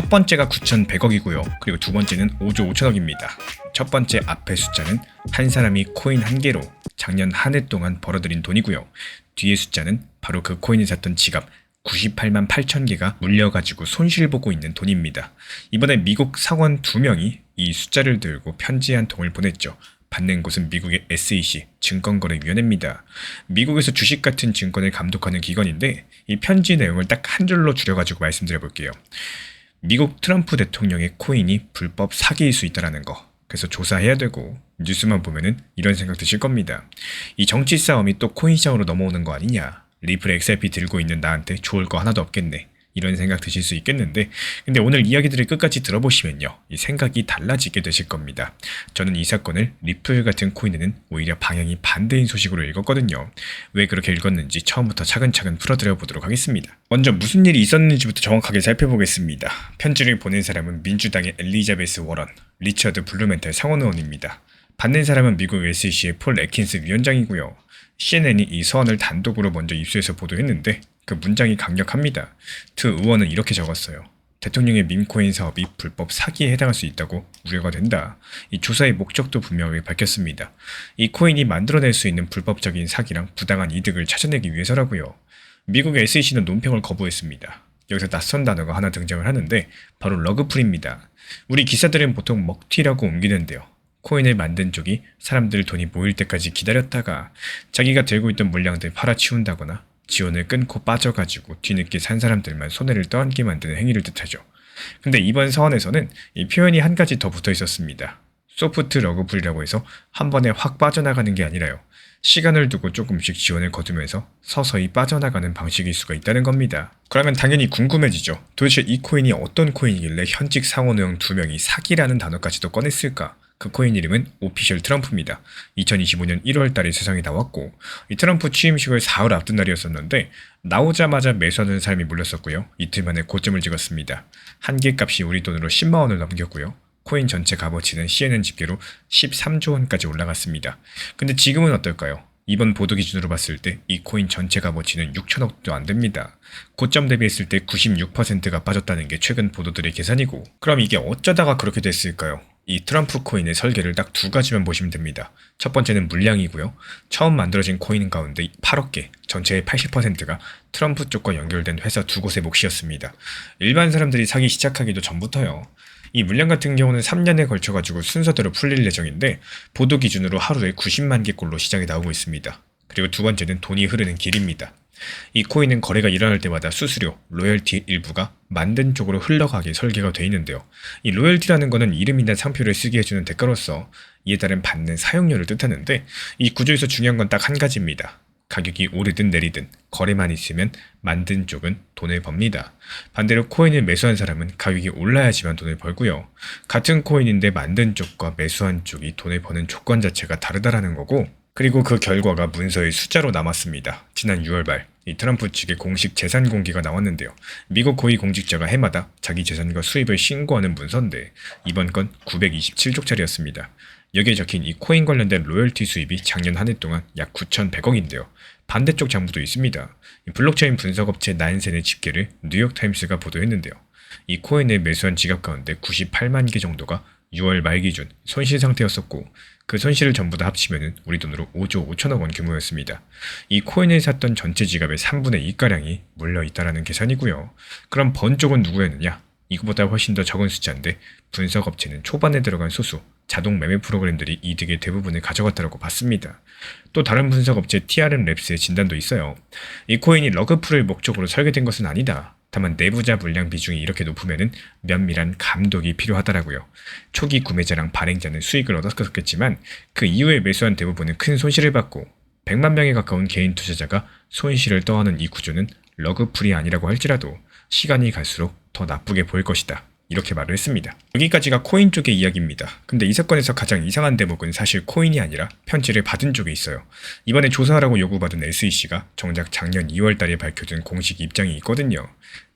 첫 번째가 9,100억이고요. 그리고 두 번째는 5조 5천억입니다. 첫 번째 앞의 숫자는 한 사람이 코인 한 개로 작년 한 해 동안 벌어들인 돈이고요. 뒤의 숫자는 바로 그 코인을 샀던 지갑 98만 8천 개가 물려가지고 손실보고 있는 돈입니다. 이번에 미국 상원 2명이 이 숫자를 들고 편지 한 통을 보냈죠. 받는 곳은 미국의 SEC 증권거래위원회입니다. 미국에서 주식 같은 증권을 감독하는 기관인데 이 편지 내용을 딱 한 줄로 줄여가지고 말씀드려 볼게요. 미국 트럼프 대통령의 코인이 불법 사기일 수 있다는 거. 그래서 조사해야 되고 뉴스만 보면은 이런 생각 드실 겁니다. 이 정치 싸움이 또 코인 시장으로 넘어오는 거 아니냐. 리플 XRP 들고 있는 나한테 좋을 거 하나도 없겠네. 이런 생각 드실 수 있겠는데 근데 오늘 이야기들을 끝까지 들어보시면요. 이 생각이 달라지게 되실 겁니다. 저는 이 사건을 리플 같은 코인에는 오히려 방향이 반대인 소식으로 읽었거든요. 왜 그렇게 읽었는지 처음부터 차근차근 풀어드려 보도록 하겠습니다. 먼저 무슨 일이 있었는지부터 정확하게 살펴보겠습니다. 편지를 보낸 사람은 민주당의 엘리자베스 워런, 리처드 블루멘탈 상원의원입니다. 받는 사람은 미국 SEC의 폴 애킨스 위원장이고요. CNN이 이 서한을 단독으로 먼저 입수해서 보도했는데 그 문장이 강력합니다. 트 의원은 이렇게 적었어요. 대통령의 밈코인 사업이 불법 사기에 해당할 수 있다고 우려가 된다. 이 조사의 목적도 분명하게 밝혔습니다. 이 코인이 만들어낼 수 있는 불법적인 사기랑 부당한 이득을 찾아내기 위해서라고요. 미국의 SEC는 논평을 거부했습니다. 여기서 낯선 단어가 하나 등장을 하는데 바로 러그풀입니다. 우리 기사들은 보통 먹튀라고 옮기는데요. 코인을 만든 쪽이 사람들 돈이 모일 때까지 기다렸다가 자기가 들고 있던 물량들 팔아치운다거나 지원을 끊고 빠져가지고 뒤늦게 산 사람들만 손해를 떠안게 만드는 행위를 뜻하죠. 근데 이번 서한에서는 이 표현이 한 가지 더 붙어 있었습니다. 소프트 러그풀이라고 해서 한 번에 확 빠져나가는 게 아니라요. 시간을 두고 조금씩 지원을 거두면서 서서히 빠져나가는 방식일 수가 있다는 겁니다. 그러면 당연히 궁금해지죠. 도대체 이 코인이 어떤 코인이길래 현직 상원의원 2명이 사기라는 단어까지도 꺼냈을까? 그 코인 이름은 오피셜 트럼프입니다. 2025년 1월 달에 세상에 나왔고 이 트럼프 취임식을 사흘 앞둔 날이었었는데 나오자마자 매수하는 사람이 몰렸었고요. 이틀 만에 고점을 찍었습니다. 한 개 값이 우리 돈으로 10만 원을 넘겼고요. 코인 전체 값어치는 CNN 집계로 13조 원까지 올라갔습니다. 근데 지금은 어떨까요? 이번 보도 기준으로 봤을 때 이 코인 전체 값어치는 6천억도 안 됩니다. 고점 대비했을 때 96%가 빠졌다는 게 최근 보도들의 계산이고 그럼 이게 어쩌다가 그렇게 됐을까요? 이 트럼프 코인의 설계를 딱 두 가지만 보시면 됩니다. 첫 번째는 물량이고요. 처음 만들어진 코인 가운데 8억 개, 전체의 80%가 트럼프 쪽과 연결된 회사 두 곳의 몫이었습니다. 일반 사람들이 사기 시작하기도 전부터요. 이 물량 같은 경우는 3년에 걸쳐가지고 순서대로 풀릴 예정인데 보도 기준으로 하루에 90만 개꼴로 시장에 나오고 있습니다. 그리고 두 번째는 돈이 흐르는 길입니다. 이 코인은 거래가 일어날 때마다 수수료, 로열티 일부가 만든 쪽으로 흘러가게 설계가 되어 있는데요. 이 로열티라는 것은 이름이나 상표를 쓰게 해주는 대가로서 이에 따른 받는 사용료를 뜻하는데 이 구조에서 중요한 건 딱 한 가지입니다. 가격이 오르든 내리든 거래만 있으면 만든 쪽은 돈을 법니다. 반대로 코인을 매수한 사람은 가격이 올라야지만 돈을 벌고요. 같은 코인인데 만든 쪽과 매수한 쪽이 돈을 버는 조건 자체가 다르다라는 거고 그리고 그 결과가 문서의 숫자로 남았습니다. 지난 6월 말 이 트럼프 측의 공식 재산 공개가 나왔는데요. 미국 고위 공직자가 해마다 자기 재산과 수입을 신고하는 문서인데 이번 건 927쪽짜리였습니다. 여기에 적힌 이 코인 관련된 로열티 수입이 작년 한 해 동안 약 9,100억인데요. 반대쪽 장부도 있습니다. 블록체인 분석업체 나인센의 집계를 뉴욕타임스가 보도했는데요. 이 코인을 매수한 지갑 가운데 98만 개 정도가 6월 말 기준 손실 상태였었고 그 손실을 전부 다 합치면 우리 돈으로 5조 5천억 원 규모였습니다. 이 코인을 샀던 전체 지갑의 3분의 2가량이 몰려있다라는 계산이고요. 그럼 번 쪽은 누구였느냐? 이거보다 훨씬 더 적은 숫자인데 분석업체는 초반에 들어간 소수, 자동 매매 프로그램들이 이득의 대부분을 가져갔다고 봤습니다. 또 다른 분석업체 TRM랩스의 진단도 있어요. 이 코인이 러그풀을 목적으로 설계된 것은 아니다. 다만 내부자 물량 비중이 이렇게 높으면 면밀한 감독이 필요하더라고요. 초기 구매자랑 발행자는 수익을 얻었겠지만 그 이후에 매수한 대부분은 큰 손실을 받고 100만 명에 가까운 개인 투자자가 손실을 떠하는 이 구조는 러그풀이 아니라고 할지라도 시간이 갈수록 더 나쁘게 보일 것이다. 이렇게 말을 했습니다. 여기까지가 코인 쪽의 이야기입니다. 근데 이 사건에서 가장 이상한 대목은 사실 코인이 아니라 편지를 받은 쪽에 있어요. 이번에 조사하라고 요구받은 SEC가 정작 작년 2월 달에 밝혀진 공식 입장이 있거든요.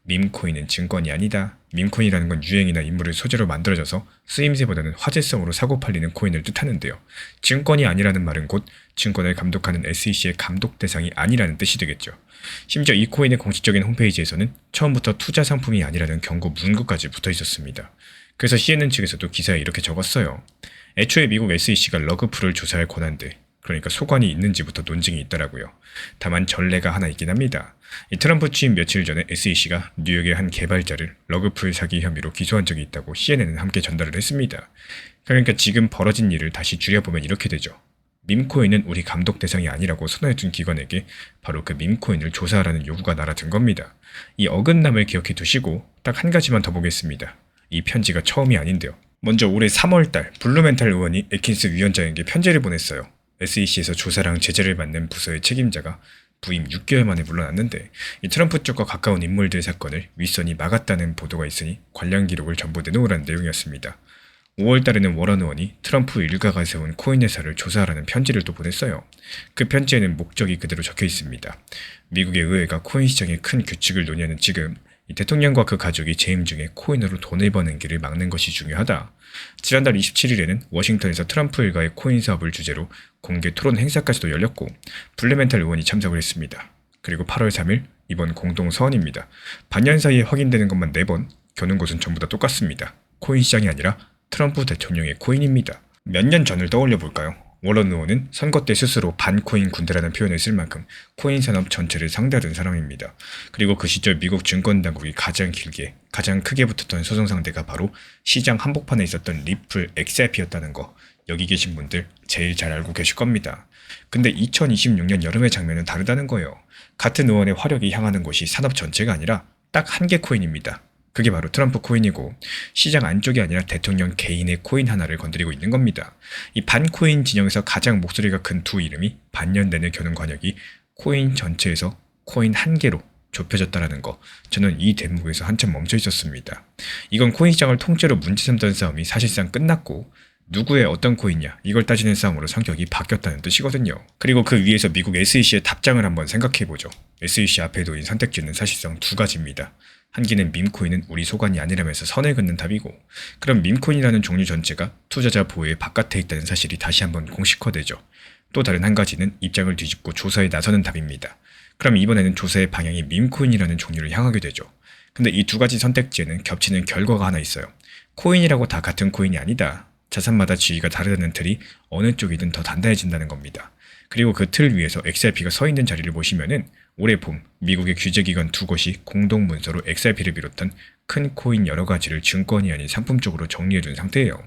밈코인은 증권이 아니다. 밈코인이라는 건 유행이나 인물을 소재로 만들어져서 쓰임새보다는 화제성으로 사고 팔리는 코인을 뜻하는데요. 증권이 아니라는 말은 곧 증권을 감독하는 SEC의 감독 대상이 아니라는 뜻이 되겠죠. 심지어 이 코인의 공식적인 홈페이지에서는 처음부터 투자 상품이 아니라는 경고 문구까지 붙어 있었습니다. 그래서 CNN 측에서도 기사에 이렇게 적었어요. 애초에 미국 SEC가 러그풀을 조사할 권한대, 그러니까 소관이 있는지부터 논쟁이 있더라고요. 다만 전례가 하나 있긴 합니다. 이 트럼프 취임 며칠 전에 SEC가 뉴욕의 한 개발자를 러그풀 사기 혐의로 기소한 적이 있다고 CNN은 함께 전달을 했습니다. 그러니까 지금 벌어진 일을 다시 줄여보면 이렇게 되죠. 밈코인은 우리 감독 대상이 아니라고 선언해둔 기관에게 바로 그 밈코인을 조사하라는 요구가 날아든 겁니다. 이 어긋남을 기억해 두시고 딱 한 가지만 더 보겠습니다. 이 편지가 처음이 아닌데요. 먼저 올해 3월달 블루멘탈 의원이 애킨스 위원장에게 편지를 보냈어요. SEC에서 조사랑 제재를 맡는 부서의 책임자가 부임 6개월 만에 물러났는데 이 트럼프 쪽과 가까운 인물들 사건을 윗선이 막았다는 보도가 있으니 관련 기록을 전부 내놓으라는 내용이었습니다. 5월달에는 워런 의원이 트럼프 일가가 세운 코인 회사를 조사하라는 편지를 또 보냈어요. 그 편지에는 목적이 그대로 적혀 있습니다. 미국의 의회가 코인 시장의 큰 규칙을 논의하는 지금 이 대통령과 그 가족이 재임 중에 코인으로 돈을 버는 길을 막는 것이 중요하다. 지난달 27일에는 워싱턴에서 트럼프 일가의 코인 사업을 주제로 공개 토론 행사까지도 열렸고 블루멘탈 의원이 참석을 했습니다. 그리고 8월 3일 이번 공동 서언입니다. 반년 사이에 확인되는 것만 4번, 겨눈 곳은 전부 다 똑같습니다. 코인 시장이 아니라 트럼프 대통령의 코인입니다. 몇 년 전을 떠올려 볼까요? 워런 의원은 선거 때 스스로 반코인 군대라는 표현을 쓸 만큼 코인 산업 전체를 상대하던 사람입니다. 그리고 그 시절 미국 증권당국이 가장 크게 붙었던 소송 상대가 바로 시장 한복판에 있었던 리플 XRP였다는 거, 여기 계신 분들 제일 잘 알고 계실 겁니다. 근데 2026년 여름의 장면은 다르다는 거예요. 같은 의원의 화력이 향하는 곳이 산업 전체가 아니라 딱 한 개 코인입니다. 그게 바로 트럼프 코인이고 시장 안쪽이 아니라 대통령 개인의 코인 하나를 건드리고 있는 겁니다. 이 반코인 진영에서 가장 목소리가 큰 두 이름이 반년 내내 겨눈 관역이 코인 전체에서 코인 한 개로 좁혀졌다는 거, 저는 이 대목에서 한참 멈춰 있었습니다. 이건 코인 시장을 통째로 문제 삼던 싸움이 사실상 끝났고 누구의 어떤 코인이냐 이걸 따지는 싸움으로 성격이 바뀌었다는 뜻이거든요. 그리고 그 위에서 미국 SEC의 답장을 한번 생각해보죠. SEC 앞에 놓인 선택지는 사실상 두 가지입니다. 한 개는 밈코인은 우리 소관이 아니라면서 선을 긋는 답이고, 그럼 밈코인이라는 종류 전체가 투자자 보호의 바깥에 있다는 사실이 다시 한번 공식화되죠. 또 다른 한 가지는 입장을 뒤집고 조사에 나서는 답입니다. 그럼 이번에는 조사의 방향이 밈코인이라는 종류를 향하게 되죠. 근데 이 두 가지 선택지에는 겹치는 결과가 하나 있어요. 코인이라고 다 같은 코인이 아니다. 자산마다 지위가 다르다는 틀이 어느 쪽이든 더 단단해진다는 겁니다. 그리고 그 틀 위에서 XRP가 서 있는 자리를 보시면은 올해 봄 미국의 규제기관 두 곳이 공동 문서로 XRP를 비롯한 큰 코인 여러 가지를 증권이 아닌 상품 쪽으로 정리해둔 상태예요.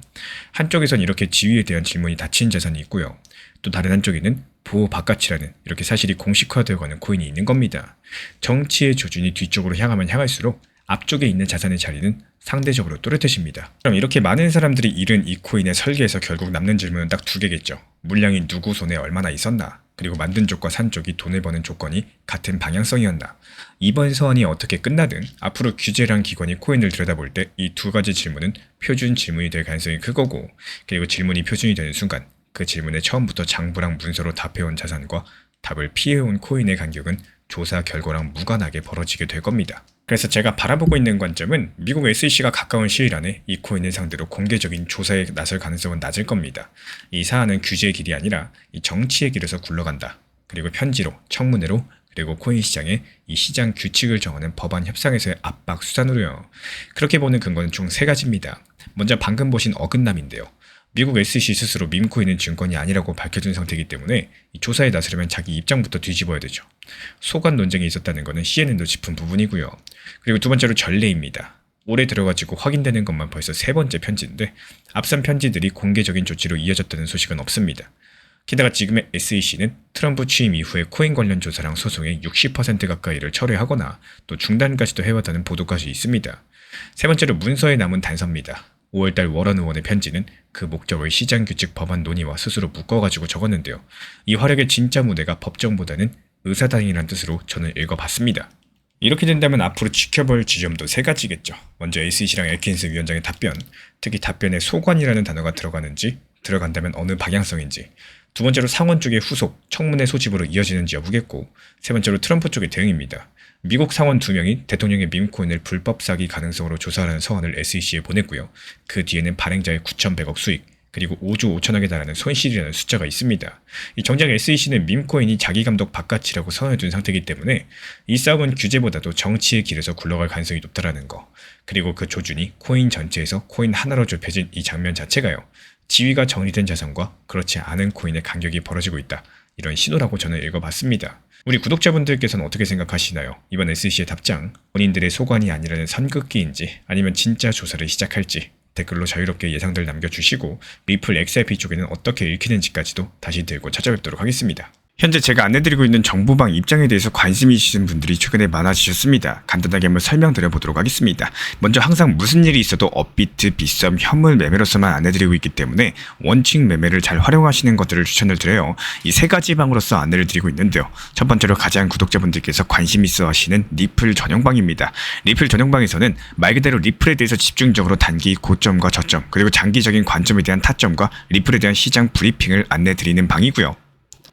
한쪽에선 이렇게 지위에 대한 질문이 닫힌 자산이 있고요. 또 다른 한쪽에는 보호 바깥이라는 이렇게 사실이 공식화되어가는 코인이 있는 겁니다. 정치의 조준이 뒤쪽으로 향하면 향할수록 앞쪽에 있는 자산의 자리는 상대적으로 또렷해집니다. 그럼 이렇게 많은 사람들이 잃은 이 코인의 설계에서 결국 남는 질문은 딱 두 개겠죠. 물량이 누구 손에 얼마나 있었나? 그리고 만든 쪽과 산 쪽이 돈을 버는 조건이 같은 방향성이었나? 이번 서원이 어떻게 끝나든 앞으로 규제랑 기관이 코인을 들여다볼 때 이 두 가지 질문은 표준 질문이 될 가능성이 크고, 그리고 질문이 표준이 되는 순간 그 질문에 처음부터 장부랑 문서로 답해온 자산과 답을 피해온 코인의 간격은 조사 결과랑 무관하게 벌어지게 될 겁니다. 그래서 제가 바라보고 있는 관점은 미국 SEC가 가까운 시일 안에 이 코인을 상대로 공개적인 조사에 나설 가능성은 낮을 겁니다. 이 사안은 규제의 길이 아니라 이 정치의 길에서 굴러간다. 그리고 편지로, 청문회로, 그리고 코인 시장에 이 시장 규칙을 정하는 법안 협상에서의 압박 수단으로요. 그렇게 보는 근거는 총 3가지입니다. 먼저 방금 보신 어긋남인데요. 미국 SEC 스스로 밈코인은 증권이 아니라고 밝혀준 상태이기 때문에 이 조사에 나서려면 자기 입장부터 뒤집어야 되죠. 소관 논쟁이 있었다는 것은 CNN도 짚은 부분이고요. 그리고 두 번째로 전례입니다. 올해 들어가지고 확인되는 것만 벌써 3번째 편지인데 앞선 편지들이 공개적인 조치로 이어졌다는 소식은 없습니다. 게다가 지금의 SEC는 트럼프 취임 이후에 코인 관련 조사랑 소송의 60% 가까이를 철회하거나 또 중단까지도 해왔다는 보도까지 있습니다. 세 번째로 문서에 남은 단서입니다. 5월달 워런 의원의 편지는 그 목적을 시장규칙 법안 논의와 스스로 묶어가지고 적었는데요. 이 화력의 진짜 무대가 법정보다는 의사당이라는 뜻으로 저는 읽어봤습니다. 이렇게 된다면 앞으로 지켜볼 지점도 3가지겠죠. 먼저 SEC랑 애킨스 위원장의 답변, 특히 답변에 소관이라는 단어가 들어가는지, 들어간다면 어느 방향성인지, 두 번째로 상원 쪽의 후속, 청문회 소집으로 이어지는지 여부겠고, 세 번째로 트럼프 쪽의 대응입니다. 미국 상원 2명이 대통령의 밈코인을 불법 사기 가능성으로 조사하라는 서한을 SEC에 보냈고요. 그 뒤에는 발행자의 9,100억 수익, 그리고 5조 5천억에 달하는 손실이라는 숫자가 있습니다. 이 정작 SEC는 밈코인이 자기 감독 바깥이라고 선언해둔 상태이기 때문에 이 싸움은 규제보다도 정치의 길에서 굴러갈 가능성이 높다라는 거. 그리고 그 조준이 코인 전체에서 코인 하나로 좁혀진 이 장면 자체가요. 지위가 정리된 자산과 그렇지 않은 코인의 간격이 벌어지고 있다. 이런 신호라고 저는 읽어봤습니다. 우리 구독자분들께서는 어떻게 생각하시나요? 이번 SEC의 답장, 본인들의 소관이 아니라는 선긋기인지 아니면 진짜 조사를 시작할지 댓글로 자유롭게 예상들 남겨주시고 리플 XRP 쪽에는 어떻게 읽히는지까지도 다시 들고 찾아뵙도록 하겠습니다. 현재 제가 안내드리고 있는 정보방 입장에 대해서 관심이 있으신 분들이 최근에 많아지셨습니다. 간단하게 한번 설명드려보도록 하겠습니다. 먼저 항상 무슨 일이 있어도 업비트, 빗썸, 현물 매매로서만 안내드리고 있기 때문에 원칙 매매를 잘 활용하시는 것들을 추천을 드려요. 이 세 가지 방으로서 안내를 드리고 있는데요. 첫 번째로 가장 구독자분들께서 관심 있어 하시는 리플 전용방입니다. 리플 전용방에서는 말 그대로 리플에 대해서 집중적으로 단기 고점과 저점, 그리고 장기적인 관점에 대한 타점과 리플에 대한 시장 브리핑을 안내드리는 방이고요.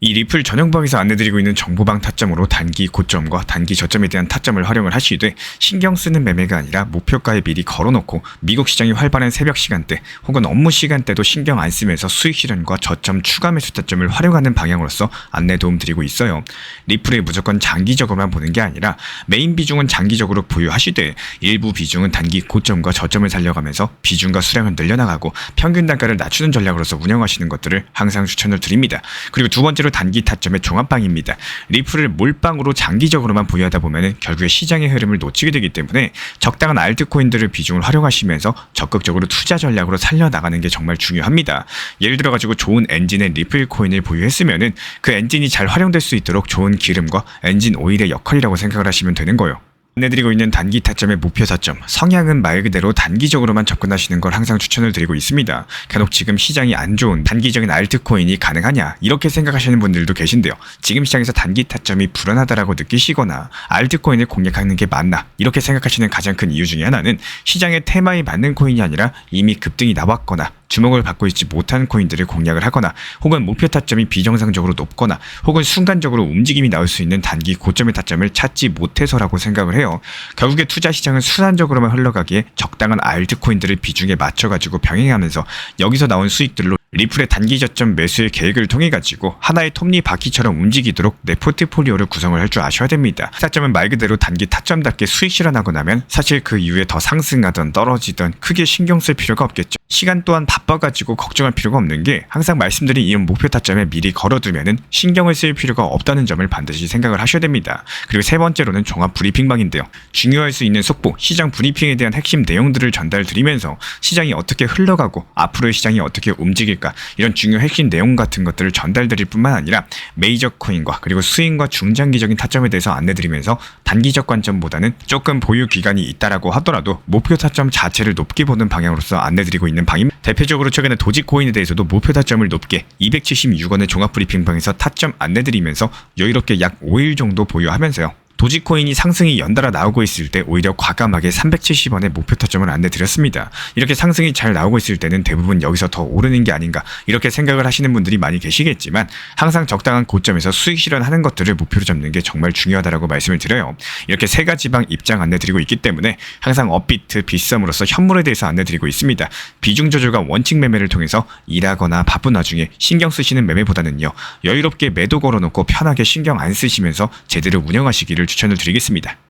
이 리플 전용방에서 안내드리고 있는 정보방 타점으로 단기 고점과 단기 저점에 대한 타점을 활용을 하시되 신경 쓰는 매매가 아니라 목표가에 미리 걸어놓고 미국 시장이 활발한 새벽 시간대 혹은 업무 시간대도 신경 안 쓰면서 수익 실현과 저점 추가 매수 타점을 활용하는 방향으로서 안내 도움 드리고 있어요. 리플에 무조건 장기적으로만 보는 게 아니라 메인 비중은 장기적으로 보유하시되 일부 비중은 단기 고점과 저점을 살려가면서 비중과 수량을 늘려나가고 평균 단가를 낮추는 전략으로서 운영하시는 것들을 항상 추천을 드립니다. 그리고 두 번째로 단기 타점의 종합방입니다. 리플을 몰빵으로 장기적으로만 보유하다 보면 결국에 시장의 흐름을 놓치게 되기 때문에 적당한 알트코인들을 비중을 활용하시면서 적극적으로 투자 전략으로 살려나가는 게 정말 중요합니다. 예를 들어가지고 좋은 엔진의 리플 코인을 보유했으면은 그 엔진이 잘 활용될 수 있도록 좋은 기름과 엔진 오일의 역할이라고 생각을 하시면 되는 거예요. 안내드리고 있는 단기 타점의 목표 타점, 성향은 말 그대로 단기적으로만 접근하시는 걸 항상 추천을 드리고 있습니다. 간혹 지금 시장이 안 좋은 단기적인 알트코인이 가능하냐 이렇게 생각하시는 분들도 계신데요. 지금 시장에서 단기 타점이 불안하다라고 느끼시거나 알트코인을 공략하는 게 맞나 이렇게 생각하시는 가장 큰 이유 중에 하나는 시장의 테마에 맞는 코인이 아니라 이미 급등이 나왔거나 주목을 받고 있지 못한 코인들을 공략을 하거나 혹은 목표 타점이 비정상적으로 높거나 혹은 순간적으로 움직임이 나올 수 있는 단기 고점의 타점을 찾지 못해서라고 생각을 해요. 결국에 투자 시장은 순환적으로만 흘러가기에 적당한 알트코인들을 비중에 맞춰가지고 병행하면서 여기서 나온 수익들로 리플의 단기 저점 매수의 계획을 통해 가지고 하나의 톱니바퀴처럼 움직이도록 내 포트폴리오를 구성을 할 줄 아셔야 됩니다. 타점은 말 그대로 단기 타점답게 수익 실현하고 나면 사실 그 이후에 더 상승하던 떨어지던 크게 신경 쓸 필요가 없겠죠. 시간 또한 바빠가지고 걱정할 필요가 없는 게 항상 말씀드린 이런 목표 타점에 미리 걸어두면은 신경을 쓸 필요가 없다는 점을 반드시 생각을 하셔야 됩니다. 그리고 세 번째로는 종합 브리핑방인데요. 중요할 수 있는 속보, 시장 브리핑에 대한 핵심 내용들을 전달드리면서 시장이 어떻게 흘러가고 앞으로의 시장이 어떻게 움직일까 이런 중요 핵심 내용 같은 것들을 전달드릴 뿐만 아니라 메이저 코인과 그리고 스윙과 중장기적인 타점에 대해서 안내드리면서 단기적 관점보다는 조금 보유 기간이 있다라고 하더라도 목표 타점 자체를 높게 보는 방향으로서 안내드리고 있는 방입니다. 대표적으로 최근에 도지코인에 대해서도 목표 타점을 높게 276원의 종합 브리핑방에서 타점 안내드리면서 여유롭게 약 5일 정도 보유하면서요. 도지코인이 상승이 연달아 나오고 있을 때 오히려 과감하게 370원의 목표 타점을 안내드렸습니다. 이렇게 상승이 잘 나오고 있을 때는 대부분 여기서 더 오르는 게 아닌가 이렇게 생각을 하시는 분들이 많이 계시겠지만 항상 적당한 고점에서 수익 실현하는 것들을 목표로 잡는 게 정말 중요하다고 말씀을 드려요. 이렇게 세 가지 방 입장 안내드리고 있기 때문에 항상 업비트, 빗썸으로서 현물에 대해서 안내드리고 있습니다. 비중 조절과 원칙 매매를 통해서 일하거나 바쁜 와중에 신경 쓰시는 매매보다는요. 여유롭게 매도 걸어놓고 편하게 신경 안 쓰시면서 제대로 운영하시기를 추천을 드리겠습니다.